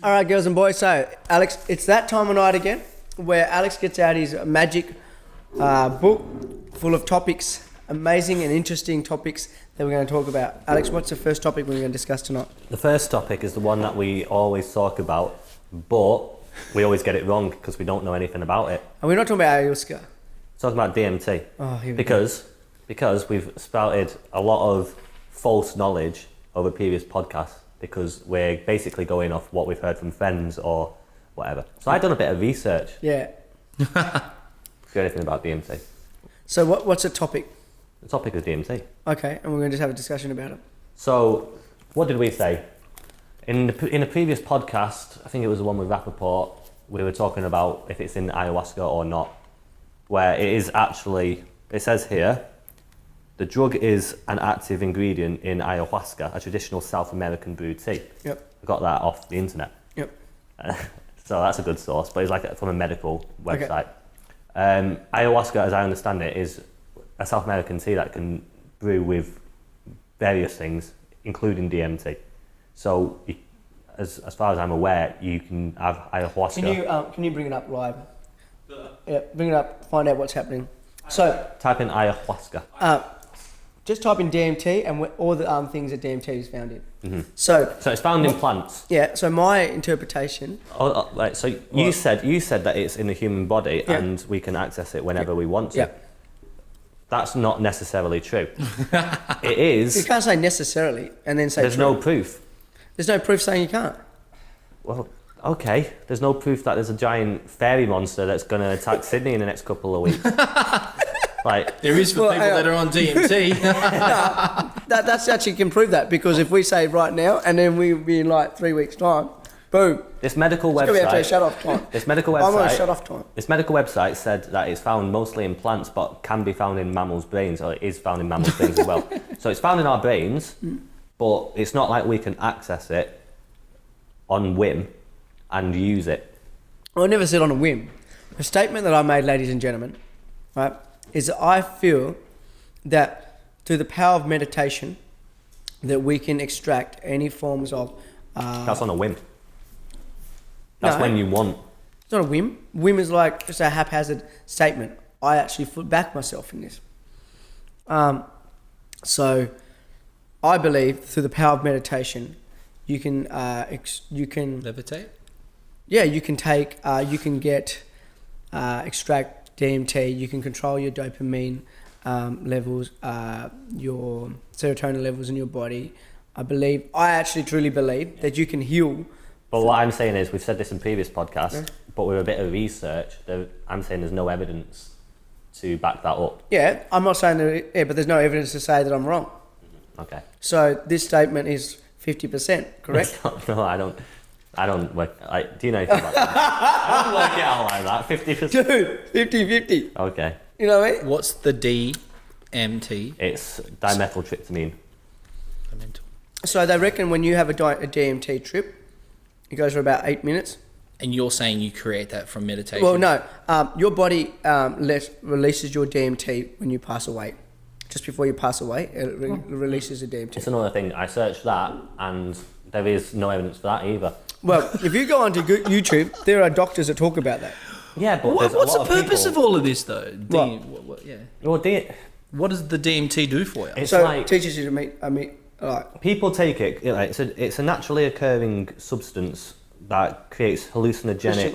All right, girls and boys. So, Alex, it's that time of night again where Alex gets out his magic book full of topics, amazing and interesting topics that we're going to talk about. Alex, what's the first topic we're going to discuss tonight? The first topic is the one that we always talk about, but we always get it wrong because we don't know anything about it. And we're not talking about ayahuasca. We're talking about DMT. Oh, here we because we've spouted a lot of false knowledge over previous podcasts because we're basically going off what we've heard from friends or whatever. So I've done a bit of research. Yeah. Do you know anything about DMT? So what's the topic? The topic is DMT. Okay, and we're going to just have a discussion about it. So, what did we say? In a previous podcast, I think it was the one with Rappaport, we were talking about if it's in ayahuasca or not, where it is actually, it says here, the drug is an active ingredient in ayahuasca, a traditional South American brewed tea. Yep. I got that off the internet. Yep. So that's a good source, but it's like from a medical website. Okay. Ayahuasca, as I understand it, is a South American tea that can brew with various things, including DMT. So, as far as I'm aware, you can have ayahuasca. Can you bring it up live? Yeah, bring it up. Find out what's happening. So Type in ayahuasca. Just type in DMT and all the things that DMT is found in. Mm-hmm. So it's found in plants. Yeah. So my interpretation. Right. So you said that it's in the human body and we can access it whenever we want to. Yeah. That's not necessarily true. It is. You can't say necessarily and then say there's true. no proof. There's no proof saying you can't. Well, okay. There's no proof that there's a giant fairy monster that's going to attack Sydney in the next couple of weeks. Like there is for people that are on DMT. That's actually can prove that because if we say right now and then we'll be in like 3 weeks' time, boom. This medical website. Shut off time. This medical website. I'm on shut off time. This medical website said that it's found mostly in plants, but can be found in mammals' brains, or it is found in mammals' brains as well. So it's found in our brains, but it's not like we can access it on whim and use it. I never said on a whim. The statement that I made, ladies and gentlemen, right, is that I feel that through the power of meditation, that we can extract any forms of. That's on a whim. That's when you want. It's not a whim. Whim is like just a haphazard statement. I actually back myself in this. So, I believe through the power of meditation, you can levitate. Yeah, you can take. You can get extract DMT. You can control your dopamine levels, your serotonin levels in your body. I actually truly believe that you can heal. But what I'm saying is, we've said this in previous podcasts, but with a bit of research, I'm saying there's no evidence to back that up. Yeah, I'm not saying that, but there's no evidence to say that I'm wrong. Okay. So this statement is 50%, correct? No, I don't work, do you know anything about that? I don't work it out like that, 50%. Dude, 50-50. Okay. You know what I mean? What's the DMT? It's dimethyltryptamine. So they reckon when you have a DMT trip, it goes for about 8 minutes. And you're saying you create that from meditation? Well, no. Your body releases your DMT when you pass away. Just before you pass away, it releases the DMT. It's another thing. I searched that, and there is no evidence for that either. Well, if you go onto YouTube, there are doctors that talk about that. Yeah, but what's the purpose of all of this, though? What does the DMT do for you? It's it teaches you to meet. People take it. It's a naturally occurring substance that creates hallucinogenic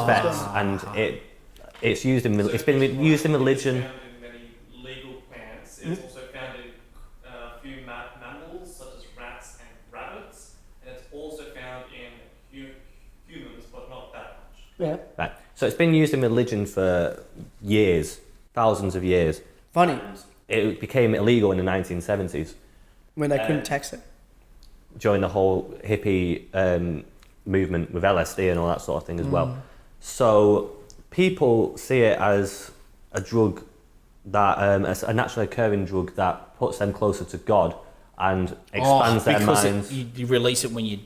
effects, and it's used in. It's been used in religion. It's also found in a few mammals, such as rats and rabbits, and it's also found in humans, but not that much. Yeah. Right. So it's been used in religion for years, thousands of years. Funny. And it became illegal in the 1970s. When they couldn't tax it. During the whole hippie movement with LSD and all that sort of thing as well. So people see it as a drug that as a naturally occurring drug that puts them closer to God and expands their minds. You release it when you're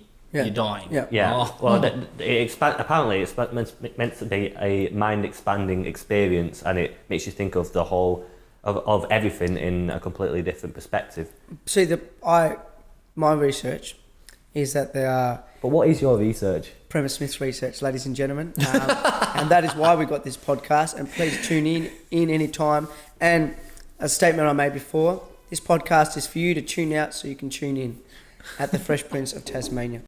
dying. Yeah. Well, apparently it's meant to be a mind expanding experience, and it makes you think of the whole of everything in a completely different perspective. See, my research is that they are But what is your research? Premise Smith's research, ladies and gentlemen. And that is why we got this podcast. And please tune in any time. And a statement I made before, this podcast is for you to tune out so you can tune in at the Fresh Prince of Tasmania.